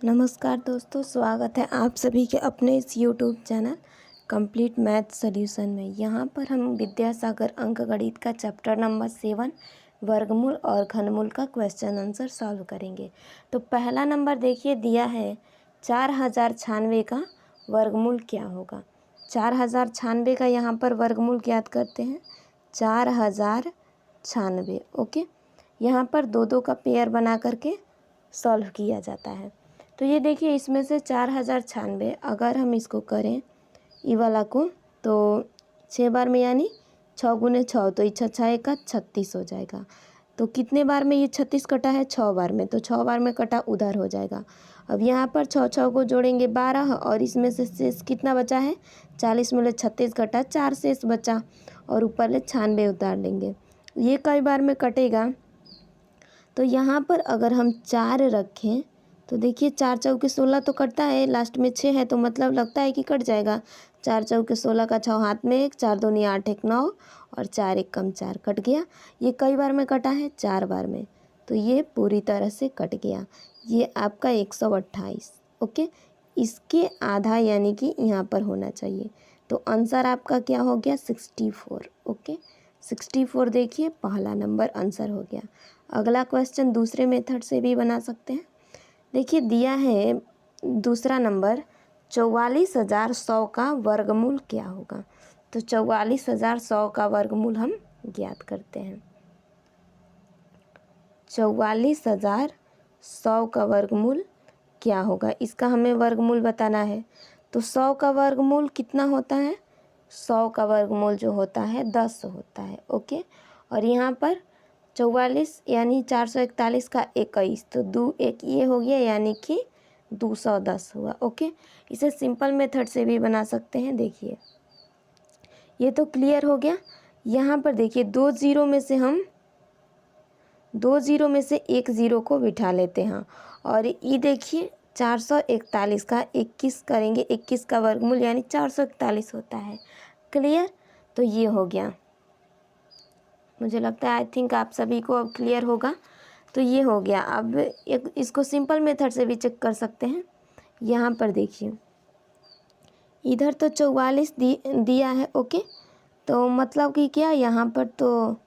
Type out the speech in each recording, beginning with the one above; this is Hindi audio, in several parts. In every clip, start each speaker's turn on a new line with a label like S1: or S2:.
S1: नमस्कार दोस्तों, स्वागत है आप सभी के अपने इस YouTube channel complete math solution में। यहाँ पर हम विद्यासागर अंकगणित का चैप्टर नंबर 7 वर्गमूल और घनमूल का क्वेश्चन आंसर सॉल्व करेंगे। तो पहला नंबर देखिए दिया है 4096 का वर्गमूल क्या होगा। 4096 का यहाँ पर वर्गमूल ज्ञात करते हैं। 4096 ओके। यहाँ पर दो दो का पेयर बना करके सॉल्व किया जाता है। तो ये देखिए इसमें से 4096 अगर हम इसको करें ई वाला को तो 6 बार में यानी 6 गुने 6 तो ये 6 का 36 हो जाएगा। तो कितने बार में ये 36 कटा है? 6 बार में। तो 6 बार में कटा उधर हो जाएगा। अब यहाँ पर 6 को जोड़ेंगे 12 और इसमें से शेष कितना बचा है? 40 में ले 36 कटा 4 शेष बचा और ऊपर ले 96 उतार लेंगे। ये कई बार में कटेगा? तो यहाँ पर अगर हम 4 रखें तो देखिए 4 चौके 16 तो कटता है, लास्ट में 6 है तो मतलब लगता है कि कट जाएगा। 4 चौके 16 का 6 हाथ में 1, 4 दूनी 8 1 9 और 4 1 कम 4 कट गया। ये कई बार में कटा है? 4 बार में। तो ये पूरी तरह से कट गया। ये आपका 128 ओके। इसके आधा यानी कि यहाँ पर होना चाहिए। तो आंसर आपका क्या हो गया? 64 ओके। 64 देखिए पहला नंबर आंसर हो गया। अगला क्वेश्चन दूसरे मेथड से भी बना सकते हैं। देखिए दिया है दूसरा नंबर 44,100 का वर्गमूल क्या होगा। तो 44,100 का वर्गमूल हम ज्ञात करते हैं। 44,100 का वर्गमूल क्या होगा, इसका हमें वर्गमूल बताना है। तो 100 का वर्गमूल कितना होता है? 100 का वर्गमूल जो होता है 10 होता है ओके। और यहाँ पर 44 यानी 441 का 21 तो 2 1 ये हो गया यानी कि 210 हुआ ओके। इसे सिंपल मेथड से भी बना सकते हैं। देखिए ये तो क्लियर हो गया। यहाँ पर देखिए दो जीरो में से एक ज़ीरो को बिठा लेते हैं और ये देखिए 441 का 21 करेंगे, 21 का वर्गमूल यानी 441 होता है। क्लियर? तो ये हो गया। मुझे लगता है आई थिंक आप सभी को अब क्लियर होगा। तो ये हो गया। अब एक इसको सिंपल मेथड से भी चेक कर सकते हैं। यहाँ पर देखिए इधर तो 44 दिया है ओके। तो मतलब कि क्या यहाँ पर तो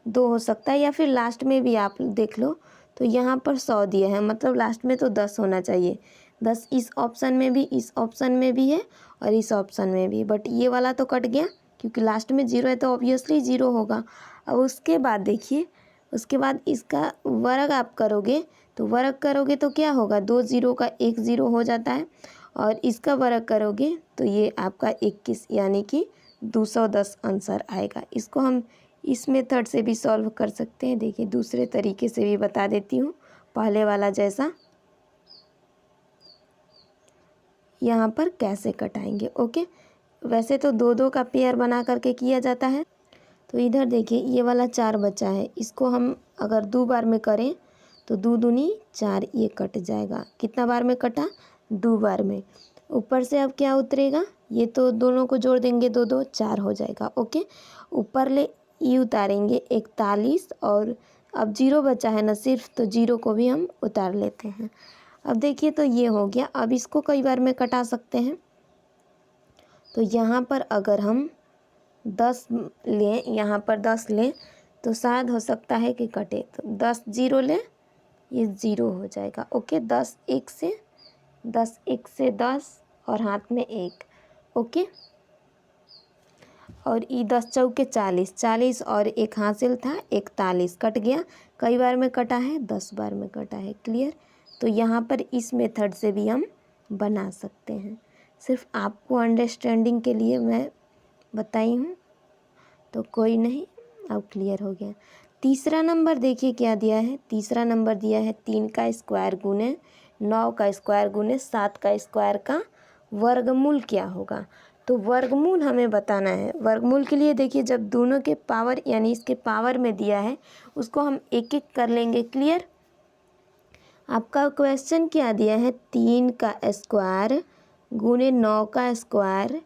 S1: 2 हो सकता है या फिर लास्ट में भी आप देख लो तो यहाँ पर 100 दिया है, मतलब लास्ट में तो 10 होना चाहिए। 10 इस ऑप्शन में भी, इस ऑप्शन में भी है और इस ऑप्शन में भी, बट ये वाला तो कट गया क्योंकि लास्ट में 0 है तो ऑब्वियसली 0 होगा। अब उसके बाद देखिए, उसके बाद इसका वर्ग आप करोगे तो वर्ग करोगे तो क्या होगा? 2 ज़ीरो का 1 ज़ीरो हो जाता है और इसका वर्ग करोगे तो ये आपका 21 यानी कि 210 आंसर आएगा। इसको हम इस मेथड से भी सॉल्व कर सकते हैं। देखिए दूसरे तरीके से भी बता देती हूँ, पहले वाला जैसा। यहाँ पर कैसे कटाएंगे ओके। वैसे तो दो दो का पेयर बना करके किया जाता है। तो इधर देखिए ये वाला 4 बचा है, इसको हम अगर 2 बार में करें तो 2 दूनी 4 ये कट जाएगा। कितना बार में कटा? 2 बार में। ऊपर से अब क्या उतरेगा? ये तो दोनों को जोड़ देंगे 2 2 4 हो जाएगा ओके। ऊपर ले ई उतारेंगे 41 और अब 0 बचा है ना सिर्फ, तो 0 को भी हम उतार लेते हैं। अब देखिए तो ये हो गया। अब इसको कई बार में कटा सकते हैं। तो यहाँ पर अगर हम 10 लें, यहाँ पर 10 लें तो शायद हो सकता है कि कटे। तो 10 0 लें, ये 0 हो जाएगा ओके। 10 1 से 10 और हाथ में 1 ओके। और ये 10 चौके 40, 40 और एक हासिल था 41 कट गया। कई बार में कटा है? 10 बार में कटा है। क्लियर? तो यहाँ पर इस मेथड से भी हम बना सकते हैं। सिर्फ आपको अंडरस्टैंडिंग के लिए मैं बताई हूँ, तो कोई नहीं, अब क्लियर हो गया। तीसरा नंबर देखिए क्या दिया है। तीसरा नंबर दिया है 3 का स्क्वायर गुने 9 का स्क्वायर गुने 7 का स्क्वायर का वर्गमूल क्या होगा। तो वर्गमूल हमें बताना है। वर्गमूल के लिए देखिए जब दोनों के पावर यानी इसके पावर में दिया है उसको हम एक एक कर लेंगे। क्लियर? आपका क्वेश्चन क्या दिया है? 3 का स्क्वायर गुने 9 का स्क्वायर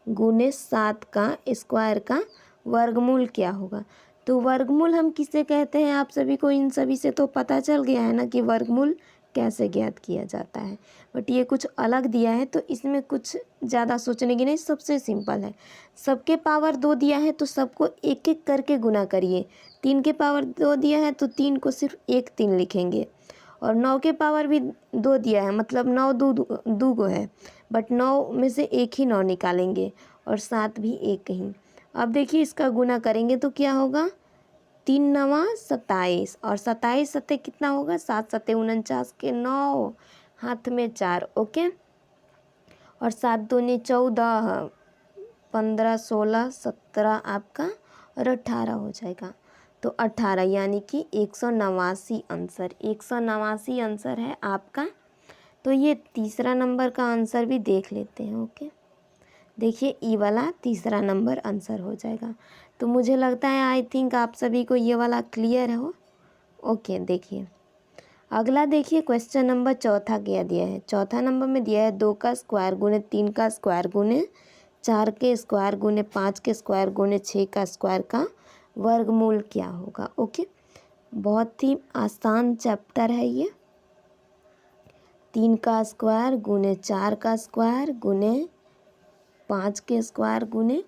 S1: गुने 7 का स्क्वायर का वर्गमूल क्या होगा। तो वर्गमूल हम किसे कहते हैं? आप सभी को इन सभी से तो पता चल गया है ना कि वर्गमूल कैसे ज्ञात किया जाता है। बट ये कुछ अलग दिया है तो इसमें कुछ ज़्यादा सोचने की नहीं, सबसे सिंपल है। सबके पावर 2 दिया है तो सबको एक एक करके गुना करिए। 3 के पावर 2 दिया है तो 3 को सिर्फ 1 3 लिखेंगे, और 9 के पावर भी 2 दिया है, मतलब 9 दो गो है, बट 9 में से एक ही 9 निकालेंगे और 7 भी एक ही। अब देखिए इसका गुना करेंगे तो क्या होगा, 3 नवा 27, और 27 सत्ते कितना होगा, 7 सत्ते 49 के 9, हाथ में 4, ओके। और 7 दूनी 14, 15 16 17 आपका और 18 हो जाएगा। तो 18 यानी कि 189 आंसर, 189 आंसर है आपका। तो ये तीसरा नंबर का आंसर भी देख लेते हैं, ओके। देखिए ई वाला तीसरा नंबर आंसर हो जाएगा। तो मुझे लगता है आई थिंक आप सभी को ये वाला क्लियर हो, ओके। देखिए अगला देखिए क्वेश्चन नंबर चौथा क्या दिया है। चौथा नंबर में दिया है 2 का स्क्वायर गुने 3 का स्क्वायर गुने 4 के स्क्वायर गुने 5 के स्क्वायर गुने 6 का स्क्वायर का वर्गमूल क्या होगा, ओके। बहुत ही आसान चैप्टर है ये। 3 का स्क्वायर गुने 4 का स्क्वायर गुने 5 के स्क्वायर गुने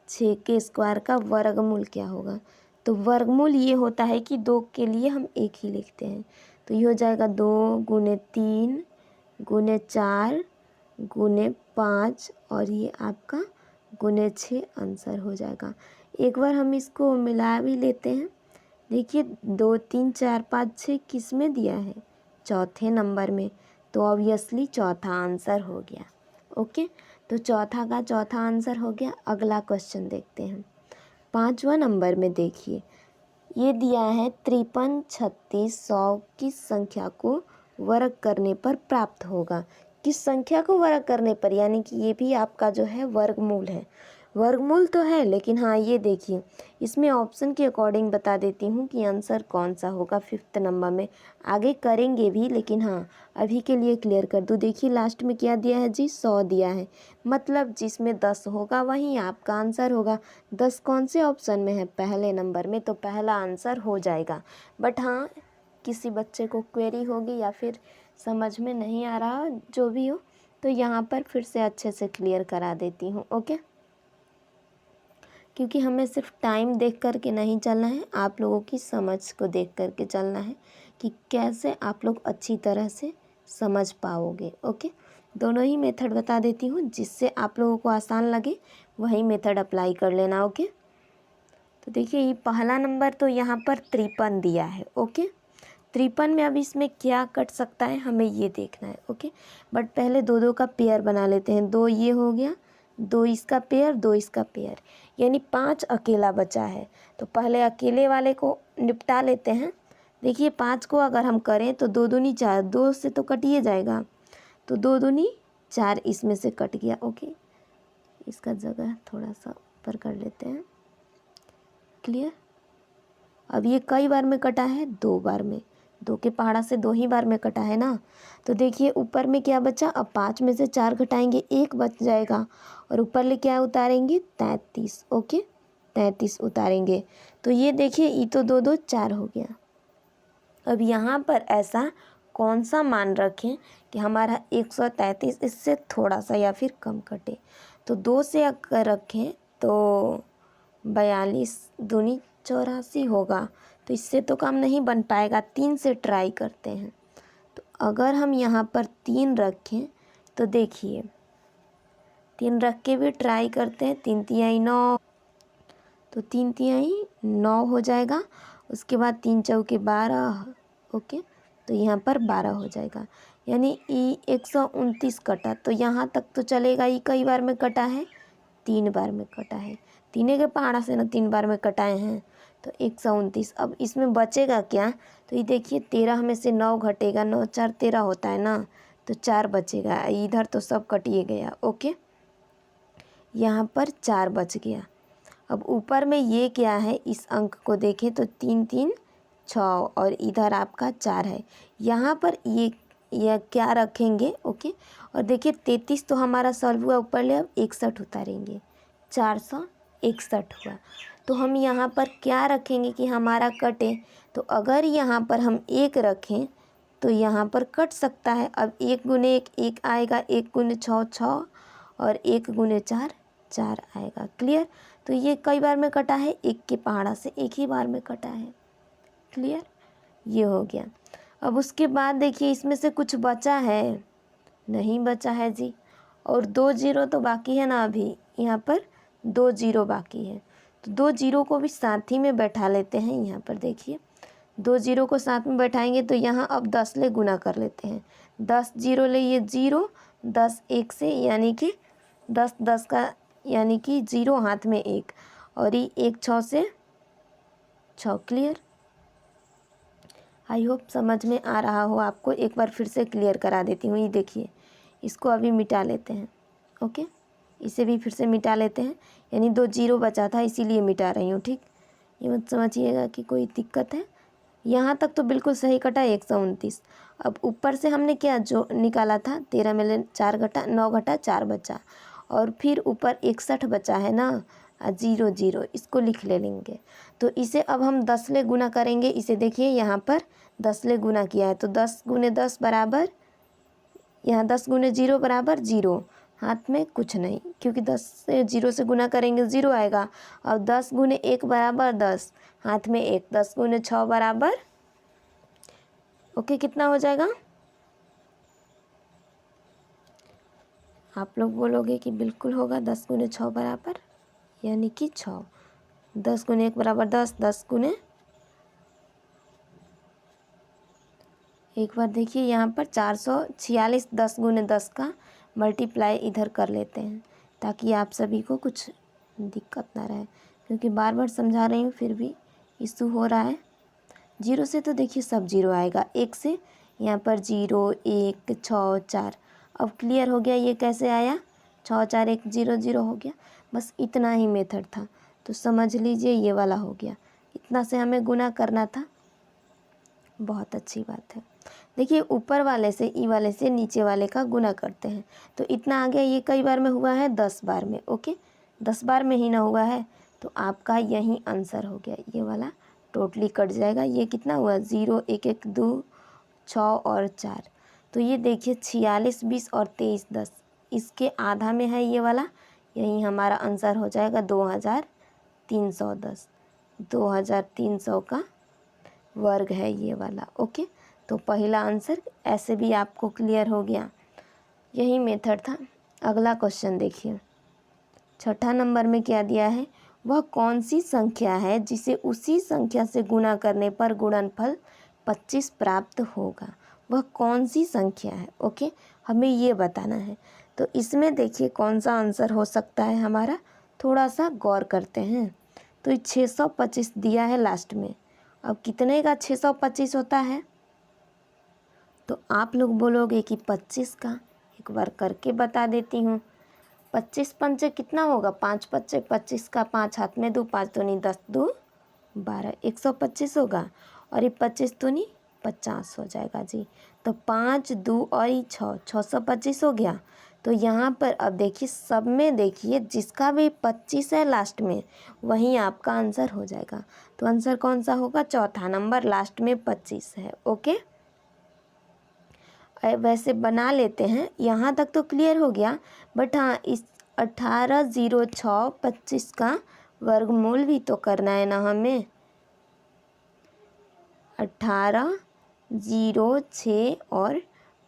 S1: 6 के स्क्वायर का वर्गमूल क्या होगा। तो वर्गमूल ये होता है कि 2 के लिए हम एक ही लिखते हैं। तो ये हो जाएगा 2 गुने 3 गुने 4 गुने 5 और ये आपका गुने 6 आंसर हो जाएगा। एक बार हम इसको मिला भी लेते हैं। देखिए 2 3 4 5 6 किस में दिया है, चौथे नंबर में। तो ऑब्वियसली चौथा आंसर हो गया, ओके। तो चौथा का चौथा आंसर हो गया। अगला क्वेश्चन देखते हैं। 5वां नंबर में देखिए ये दिया है 53 36 100 किस संख्या को वर्ग करने पर प्राप्त होगा। किस संख्या को वर्ग करने पर, यानी कि ये भी आपका जो है वर्गमूल है। वर्गमूल तो है लेकिन हाँ ये देखिए इसमें ऑप्शन के अकॉर्डिंग बता देती हूँ कि आंसर कौन सा होगा 5th नंबर में। आगे करेंगे भी लेकिन हाँ अभी के लिए क्लियर कर दूँ। देखिए लास्ट में क्या दिया है जी, 100 दिया है, मतलब जिसमें 10 होगा वहीं आपका आंसर होगा। 10 कौन से ऑप्शन में है, पहले नंबर में, तो पहला आंसर हो जाएगा। बट हाँ किसी बच्चे को क्वेरी होगी या फिर समझ में नहीं आ रहा, जो भी हो, तो यहाँ पर फिर से अच्छे से क्लियर करा देती हूँ, ओके। क्योंकि हमें सिर्फ टाइम देख कर के नहीं चलना है, आप लोगों की समझ को देख कर के चलना है कि कैसे आप लोग अच्छी तरह से समझ पाओगे, ओके। दोनों ही मेथड बता देती हूँ, जिससे आप लोगों को आसान लगे वही मेथड अप्लाई कर लेना, ओके। तो देखिए ये पहला नंबर तो यहाँ पर 53 दिया है, ओके। 53 में अब इसमें क्या कट सकता है हमें ये देखना है, ओके। बट पहले 2 2 का पेयर बना लेते हैं। 2 ये हो गया, 2 इसका पेयर, 2 इसका पेयर, यानी 5 अकेला बचा है। तो पहले अकेले वाले को निपटा लेते हैं। देखिए 5 को अगर हम करें तो 2 दूनी 4, 2 से तो कटिए जाएगा, तो 2 दूनी 4 इसमें से कट गया, ओके। इसका जगह थोड़ा सा ऊपर कर लेते हैं, क्लियर। अब ये कई बार में कटा है, 2 बार में, 2 के पहाड़ा से 2 ही बार में कटा है ना। तो देखिए ऊपर में क्या बचा, अब 5 में से 4 घटाएंगे 1 बच जाएगा, और ऊपर ले क्या उतारेंगे 33, ओके 33 उतारेंगे। तो ये देखिए ये तो 2 2 4 हो गया। अब यहाँ पर ऐसा कौन सा मान रखें कि हमारा 133 इससे थोड़ा सा या फिर कम कटे। तो 2 से अगर रखें तो 42 दूनी 84 होगा, तो इससे तो कम नहीं बन पाएगा। 3 से ट्राई करते हैं। तो अगर हम यहाँ पर 3 रखें तो देखिए 3 रख के भी ट्राई करते हैं। 3 तिहाई 9, तो 3 तिहाई 9 हो जाएगा। उसके बाद 3 चौके 12, ओके। तो यहाँ पर 12 हो जाएगा, यानी ई 129 कटा। तो यहाँ तक तो चलेगा। ई कई बार में कटा है, 3 बार में कटा है। 3 के पहाड़ा से ना 3 बार में कटाए हैं, तो 129। अब इसमें बचेगा क्या, तो ये देखिए 13 में से 9 घटेगा, 9 4 13 होता है ना, तो 4 बचेगा। इधर तो सब कटिए गया, ओके। यहाँ पर 4 बच गया। अब ऊपर में ये क्या है, इस अंक को देखें तो 3 3 6 और इधर आपका 4 है। यहाँ पर ये क्या रखेंगे, ओके। और देखिए 33 तो हमारा सॉल्व हुआ, ऊपर ले अब 61 उतारेंगे, 461 हुआ। तो हम यहाँ पर क्या रखेंगे कि हमारा कटे, तो अगर यहाँ पर हम 1 रखें तो यहाँ पर कट सकता है। अब 1 गुने 1 1 आएगा, 1 गुने 6 6 और 1 गुने 4 4 आएगा। क्लियर। तो ये कई बार में कटा है, एक के पहाड़ा से एक ही बार में कटा है। क्लियर, ये हो गया। अब उसके बाद देखिए इसमें से कुछ बचा है, नहीं बचा है जी। और 2 जीरो तो बाकी है ना, अभी यहाँ पर 2 जीरो बाकी है। तो 2 जीरो को भी साथ ही में बैठा लेते हैं। यहाँ पर देखिए 2 जीरो को साथ में बैठाएंगे तो यहाँ अब 10 ले गुना कर लेते हैं। 10 जीरो ले ये 0, 10 1 से यानी कि 10 10 का यानी कि 0 हाथ में 1 और ये 1 6 से 6। क्लियर। आई होप समझ में आ रहा हो आपको। एक बार फिर से क्लियर करा देती हूँ। ये देखिए इसको अभी मिटा लेते हैं। ओके, इसे भी फिर से मिटा लेते हैं, यानी 2 जीरो बचा था इसीलिए मिटा रही हूँ। ठीक, ये मत समझिएगा कि कोई दिक्कत है। यहाँ तक तो बिल्कुल सही कटा 129। अब ऊपर से हमने क्या जो निकाला था 13 में ले 4 घटा 9 घटा 4 बचा और फिर ऊपर 61 बचा है ना, 0 0 इसको लिख ले लेंगे। तो इसे अब हम 10 ले गुना करेंगे। इसे देखिए यहाँ पर 10 ले गुना किया है तो 10 गुने 10 बराबर, यहाँ 10 गुने 0 बराबर 0, हाथ में कुछ नहीं क्योंकि 10 से 0 से गुना करेंगे 0 आएगा। और 10 गुने 1 बराबर 10, हाथ में 1, 10 गुने 6 बराबर ओके कितना हो जाएगा? आप लोग बोलोगे कि बिल्कुल होगा 10 गुने 6 बराबर यानी कि 6। 10 गुने 1 बराबर 10, 10 गुने, एक बार देखिए यहाँ पर 446, 10 गुने 10 का मल्टीप्लाई इधर कर लेते हैं ताकि आप सभी को कुछ दिक्कत ना रहे, क्योंकि बार बार समझा रही हूँ फिर भी इशू हो रहा है। 0 से तो देखिए सब 0 आएगा, 1 से यहाँ पर 0 1 6 4। अब क्लियर हो गया ये कैसे आया, 6 4 1 0 0 हो गया। बस इतना ही मेथड था तो समझ लीजिए ये वाला हो गया। इतना से हमें गुना करना था। बहुत अच्छी बात है। देखिए ऊपर वाले से ई वाले से नीचे वाले का गुना करते हैं तो इतना आ गया। ये कई बार में हुआ है 10 बार में। ओके, 10 बार में ही ना हुआ है तो आपका यही आंसर हो गया। ये वाला टोटली कट जाएगा। ये कितना हुआ 0 1 1 2 6 और 4। तो ये देखिए 46 20 और 23 10, इसके आधा में है ये वाला, यही हमारा आंसर हो जाएगा 2310। 2300 का वर्ग है ये वाला। ओके, तो पहला आंसर ऐसे भी आपको क्लियर हो गया। यही मेथड था। अगला क्वेश्चन देखिए, 6ठा नंबर में क्या दिया है, वह कौन सी संख्या है जिसे उसी संख्या से गुना करने पर गुणनफल 25 प्राप्त होगा। वह कौन सी संख्या है। ओके, हमें ये बताना है। तो इसमें देखिए कौन सा आंसर हो सकता है हमारा, थोड़ा सा गौर करते हैं। तो 625 दिया है लास्ट में। अब कितने का 625 होता है, तो आप लोग बोलोगे कि 25 का। एक बार करके बता देती हूँ। 25 पंचे कितना होगा, 5 पच्चे 25 का 5 हाथ में 2, 5 दूनी 10 2 12, 125 होगा। और ये 25 दूनी 50 हो जाएगा जी। तो 5 2 और ये 6 625 हो गया। तो यहाँ पर अब देखिए सब में देखिए जिसका भी 25 है लास्ट में वही आपका आंसर हो जाएगा। तो आंसर कौन सा होगा, चौथा नंबर लास्ट में 25 है। ओके, वैसे बना लेते हैं। यहाँ तक तो क्लियर हो गया, बट हाँ इस 180625 का वर्गमूल भी तो करना है ना हमें। 1806 और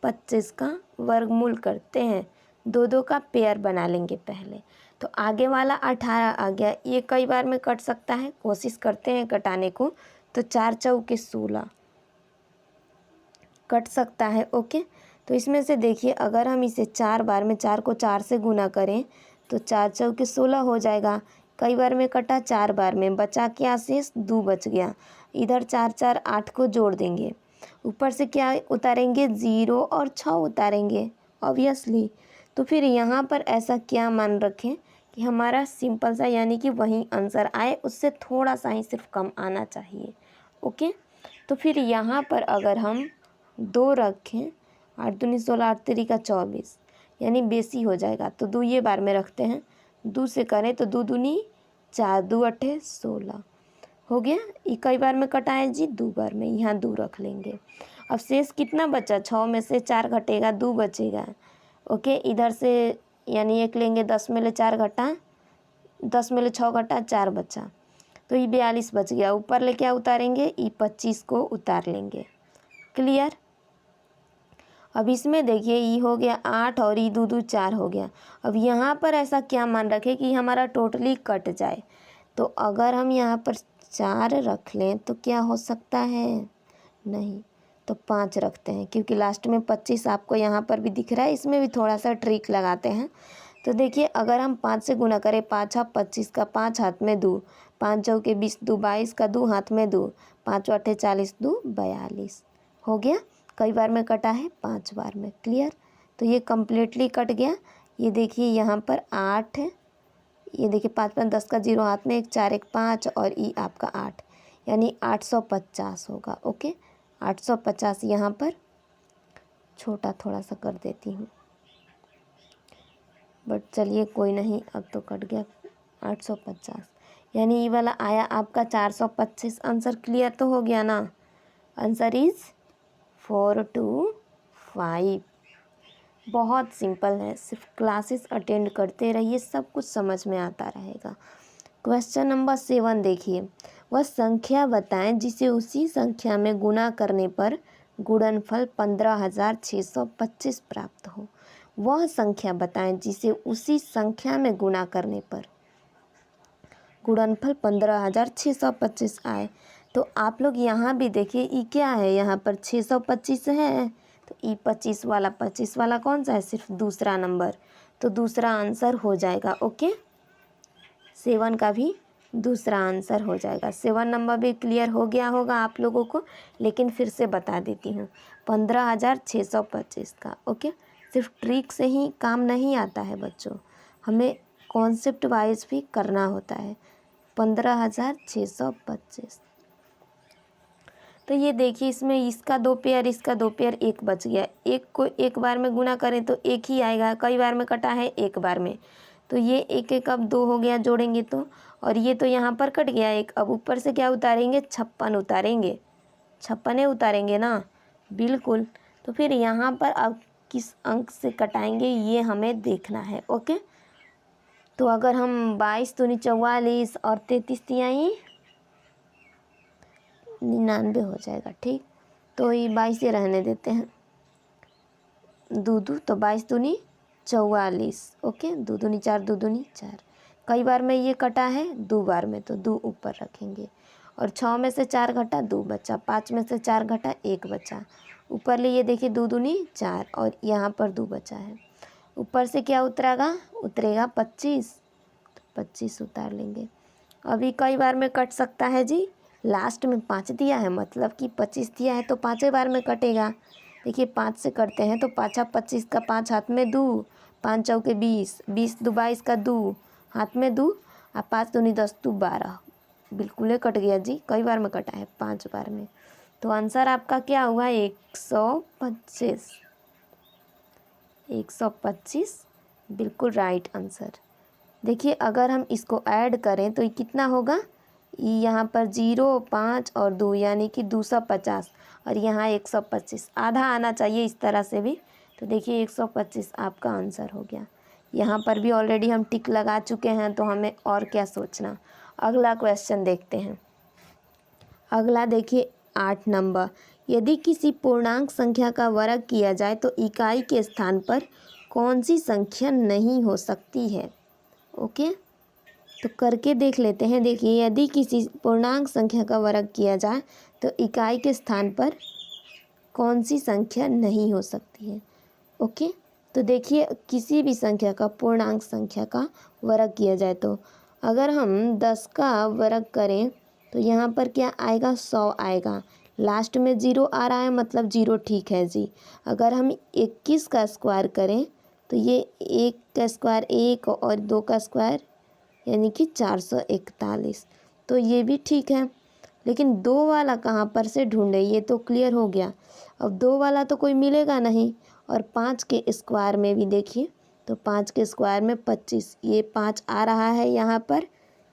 S1: 25 का वर्गमूल करते हैं। 2 2 का पेयर बना लेंगे पहले। तो आगे वाला 18 आ गया, ये कई बार में कट सकता है, कोशिश करते हैं कटाने को। तो 4 चौके 16 कट सकता है। ओके, तो इसमें से देखिए अगर हम इसे 4 बार में 4 को 4 से गुना करें तो 4 चौके 16 हो जाएगा। कई बार में कटा, 4 बार में बचा क्या शेष 2 बच गया। इधर 4 4 8 को जोड़ देंगे, ऊपर से क्या उतारेंगे 0 और 6 उतारेंगे ऑब्वियसली। तो फिर यहाँ पर ऐसा क्या मान रखें कि हमारा सिंपल सा यानी कि वही आंसर आए, उससे थोड़ा सा ही सिर्फ कम आना चाहिए। ओके, तो फिर यहाँ पर अगर हम 2 रखें, 8 दूनी 16 8 3 का 24 यानी बेसी हो जाएगा। तो 2 ये बार में रखते हैं, 2 से करें तो 2 दूनी 4 2 8 16 हो गया। ये कई बार में कटाए जी 2 बार में, यहाँ 2 रख लेंगे। अब शेष कितना बचा, 6 में से 4 घटेगा 2 बचेगा। ओके, इधर से यानी 1 लेंगे, 10 में ले 4 घटा, 10 में ले 6 घटा 4 बचा, तो ये 42 बच गया। ऊपर ले क्या उतारेंगे, ये 25 को उतार लेंगे। क्लियर। अब इसमें देखिए ये हो गया 8 और ये 2 2 4 हो गया। अब यहाँ पर ऐसा क्या मान रखे कि हमारा टोटली कट जाए, तो अगर हम यहाँ पर 4 रख लें तो क्या हो सकता है, नहीं तो 5 रखते हैं, क्योंकि लास्ट में 25 आपको यहाँ पर भी दिख रहा है। इसमें भी थोड़ा सा ट्रिक लगाते हैं। तो देखिए अगर हम 5 से गुना करें, 5 हाथ 25 का 5 हाथ में 2, 5 चौके 20 2 22 का 2 हाथ में 2, 5 अट्ठे 40 2 42 हो गया। कई बार में कटा है, 5 बार में। क्लियर। तो ये कम्प्लीटली कट गया। ये देखिए यहाँ पर 8 है, ये देखिए 5 5 10 का 0 हाथ में, 1 4 1 5 और ये आपका 8, यानी 850 होगा। ओके, 850 यहाँ पर छोटा थोड़ा सा कर देती हूँ, बट चलिए कोई नहीं, अब तो कट गया 850, यानी ये वाला आया आपका 425। आंसर क्लियर तो हो गया ना। Answer is 4 2 5। बहुत सिंपल है, सिर्फ क्लासेस अटेंड करते रहिए, सब कुछ समझ में आता रहेगा। क्वेश्चन नंबर 7 देखिए, वह संख्या बताएं जिसे उसी संख्या में गुणा करने पर गुणनफल 15,625 प्राप्त हो। वह संख्या बताएं जिसे उसी संख्या में गुणा करने पर गुणनफल 15,625 आए। तो आप लोग यहाँ भी देखिए, ये क्या है, यहाँ पर 625 है, तो ई 25 वाला कौन सा है, सिर्फ दूसरा नंबर, तो दूसरा आंसर हो जाएगा। ओके, 7 का भी दूसरा आंसर हो जाएगा। 7 नंबर भी क्लियर हो गया होगा आप लोगों को, लेकिन फिर से बता देती हूँ, 15,625 का। ओके, सिर्फ ट्रिक से ही काम नहीं आता है बच्चों, हमें कॉन्सेप्ट वाइज भी करना होता है। 15,625। तो ये देखिए इसमें इसका 2 पेयर, इसका 2 पेयर, 1 बच गया। एक को एक बार में गुना करें तो 1 ही आएगा, कई बार में कटा है 1 बार में, तो ये 1 1 अब 2 हो गया जोड़ेंगे तो, और ये तो यहाँ पर कट गया 1। अब ऊपर से क्या उतारेंगे, 56 उतारेंगे, 56 उतारेंगे ना, बिल्कुल। तो फिर यहाँ पर अब किस अंक से कटाएंगे ये हमें देखना है। ओके, तो अगर हम 22 दूनी 44 और 33 तिहाई 99 हो जाएगा। ठीक, तो ये 22 से रहने देते हैं, 2 2, तो 22 दूनी 44। ओके, 2 दूनी 4, 2 दूनी 4, कई बार में ये कटा है 2 बार में, तो 2 ऊपर रखेंगे, और 6 में से 4 घटा 2 बचा, 5 में से 4 घटा 1 बचा, ऊपर ले ये देखिए 2 दूनी 4 और यहाँ पर 2 बचा है। ऊपर से क्या उतरेगा, उतरेगा 25, तो 25 उतार लेंगे। अभी कई बार में कट सकता है जी, लास्ट में 5 दिया है, मतलब कि 25 दिया है तो 5 बार में कटेगा। देखिए 5 से करते हैं तो 5 25 का 5 हाथ में 2, 5 चौके 20 20 2 22 का 2 हाथ में 2, और 5 दूनी 10 2 12, बिल्कुल ही कट गया जी, कई बार में कटा है 5 बार में। तो आंसर आपका क्या हुआ, 125। 125 बिल्कुल राइट आंसर। देखिए अगर हम इसको ऐड करें तो ये कितना होगा, यहाँ पर 0 5 और 2 यानी कि 250, और यहाँ 125, आधा आना चाहिए इस तरह से भी। तो देखिए 125 आपका आंसर हो गया। यहाँ पर भी ऑलरेडी हम टिक लगा चुके हैं, तो हमें और क्या सोचना। अगला क्वेश्चन देखते हैं। अगला देखिए 8 नंबर, यदि किसी पूर्णांक संख्या का वर्ग किया जाए तो इकाई के स्थान पर कौन सी संख्या नहीं हो सकती है। ओके, तो करके देख लेते हैं। देखिए यदि किसी पूर्णांक संख्या का वर्ग किया जाए तो इकाई के स्थान पर कौन सी संख्या नहीं हो सकती है। ओके, तो देखिए किसी भी संख्या का, पूर्णांक संख्या का वर्ग किया जाए तो अगर हम 10 का वर्ग करें तो यहाँ पर क्या आएगा, 100 आएगा। लास्ट में 0 आ रहा है, मतलब 0 ठीक है जी। अगर हम 21 का स्क्वायर करें तो ये 1 का स्क्वायर 1 और 2 का स्क्वायर यानी कि 441, तो ये भी ठीक है। लेकिन 2 वाला कहाँ पर से ढूंढे, ये तो क्लियर हो गया। अब 2 वाला तो कोई मिलेगा नहीं, और 5 के स्क्वायर में भी देखिए, तो 5 के स्क्वायर में 25, ये 5 आ रहा है यहाँ पर,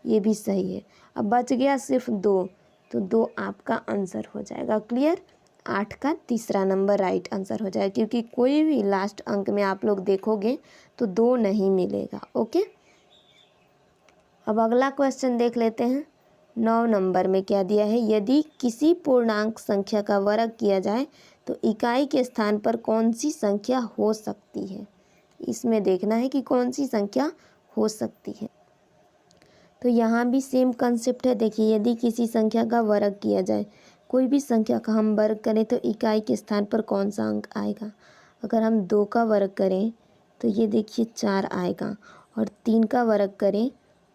S1: ये भी सही है। अब बच गया सिर्फ 2, तो 2 आपका आंसर हो जाएगा। क्लियर, 8 का तीसरा नंबर राइट आंसर हो जाएगा, क्योंकि कोई भी लास्ट अंक में आप लोग देखोगे तो 2 नहीं मिलेगा। ओके, अब अगला क्वेश्चन देख लेते हैं। 9 नंबर में क्या दिया है, यदि किसी पूर्णांक संख्या का वर्ग किया जाए तो इकाई के स्थान पर कौन सी संख्या हो सकती है। इसमें देखना है कि कौन सी संख्या हो सकती है। तो यहाँ भी सेम कंसेप्ट है। देखिए, यदि किसी संख्या का वर्ग किया जाए, कोई भी संख्या का हम वर्ग करें तो इकाई के स्थान पर कौन सा अंक आएगा। अगर हम 2 का वर्ग करें तो ये देखिए 4 आएगा, और 3 का वर्ग करें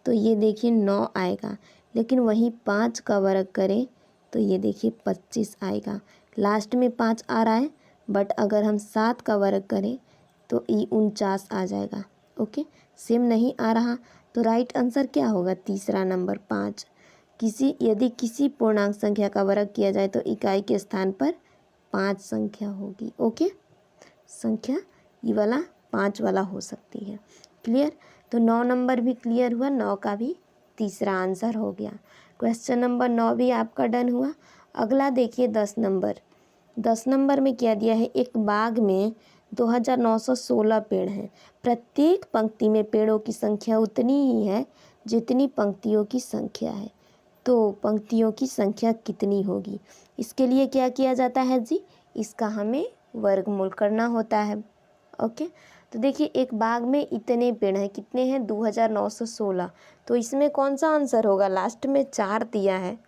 S1: तो ये देखिए 9 आएगा, लेकिन वहीं 5 का वर्ग करें तो ये देखिए 25 आएगा। लास्ट में 5 आ रहा है, बट अगर हम 7 का वर्ग करें तो ये 49 आ जाएगा। ओके, सेम नहीं आ रहा तो राइट आंसर क्या होगा, तीसरा नंबर 5। यदि किसी पूर्णांक संख्या का वर्ग किया जाए तो इकाई के स्थान पर 5 संख्या होगी। ओके, संख्या ये वाला 5 वाला हो सकती है। क्लियर, तो 9 नंबर भी क्लियर हुआ, 9 का भी तीसरा आंसर हो गया। क्वेश्चन नंबर 9 भी आपका डन हुआ। अगला देखिए 10 नंबर। 10 नंबर में क्या दिया है, एक बाग में 2916 पेड़ हैं। प्रत्येक पंक्ति में पेड़ों की संख्या उतनी ही है जितनी पंक्तियों की संख्या है। तो पंक्तियों की संख्या कितनी होगी, इसके लिए क्या किया जाता है जी, इसका हमें वर्गमूल करना होता है। ओके, तो देखिए एक बाग में इतने पेड़ हैं, कितने हैं, 2916। तो इसमें कौन सा आंसर होगा, लास्ट में 4 दिया है,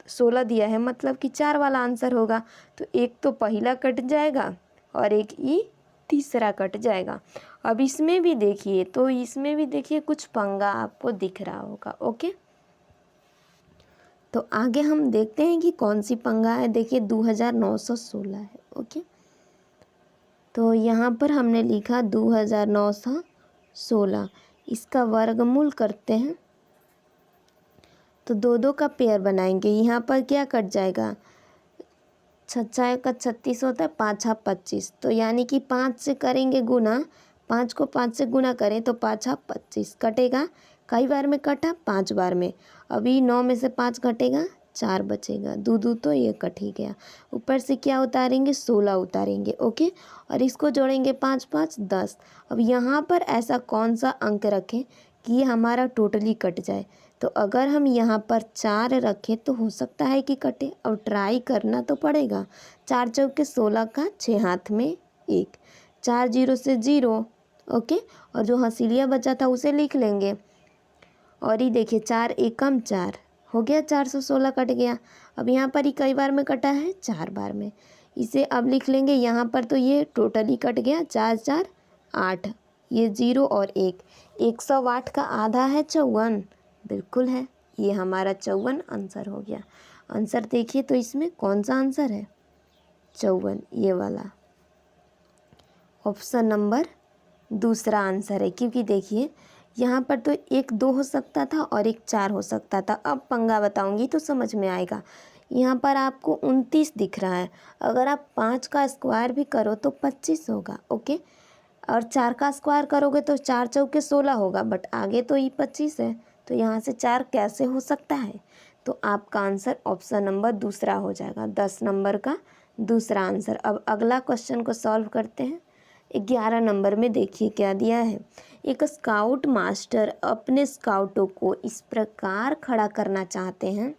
S1: 16 दिया है, मतलब कि 4 वाला आंसर होगा। तो एक तो पहला कट जाएगा और एक ये तीसरा कट जाएगा। अब इसमें भी देखिए, तो इसमें भी देखिए कुछ पंगा आपको दिख रहा होगा। ओके, तो आगे हम देखते हैं कि कौन सी पंगा है। देखिए 2916 है। ओके, तो यहाँ पर हमने लिखा 2916, इसका वर्गमूल करते हैं तो 2 का पेयर बनाएंगे। यहाँ पर क्या कट जाएगा, 6 का 36 होता है, 5 25, तो यानी कि 5 से करेंगे गुना, 5 को 5 से गुना करें तो 5 25 कटेगा। कई बार में कटा, 5 बार में। अभी 9 में से 5 घटेगा, 4 बचेगा, 2 तो ये कट ही गया। ऊपर से क्या उतारेंगे, 16 उतारेंगे। ओके, और इसको जोड़ेंगे 5 5 10। अब यहाँ पर ऐसा कौन सा अंक रखें कि हमारा टोटली कट जाए। तो अगर हम यहाँ पर 4 रखें तो हो सकता है कि कटे। अब ट्राई करना तो पड़ेगा। 4 चौके 16 का 6 हाथ में 1, 4 0 से 0। ओके, और जो हसीलिया बचा था उसे लिख लेंगे। और ये देखिए 4 एकम 4 हो गया, 416 कट गया। अब यहाँ पर ही कई बार में कटा है, 4 बार में। इसे अब लिख लेंगे यहाँ पर, तो ये टोटली कट गया, 4 4 8, ये 0 और 1, 108 का आधा है 54। बिल्कुल है, ये हमारा 54 आंसर हो गया। आंसर देखिए तो इसमें कौन सा आंसर है, 54, ये वाला ऑप्शन नंबर दूसरा आंसर है। क्योंकि देखिए यहाँ पर तो एक 2 हो सकता था और एक 4 हो सकता था। अब पंगा बताऊंगी तो समझ में आएगा। यहाँ पर आपको 29 दिख रहा है, अगर आप 5 का स्क्वायर भी करो तो 25 होगा। ओके, और 4 का स्क्वायर करोगे तो 4 चौके 16 होगा, बट आगे तो ये 25 है, तो यहाँ से 4 कैसे हो सकता है। तो आपका आंसर ऑप्शन नंबर दूसरा हो जाएगा, 10 नंबर का दूसरा आंसर। अब अगला क्वेश्चन को सॉल्व करते हैं। 11 नंबर में देखिए क्या दिया है, एक स्काउट मास्टर अपने स्काउटों को इस प्रकार खड़ा करना चाहते हैं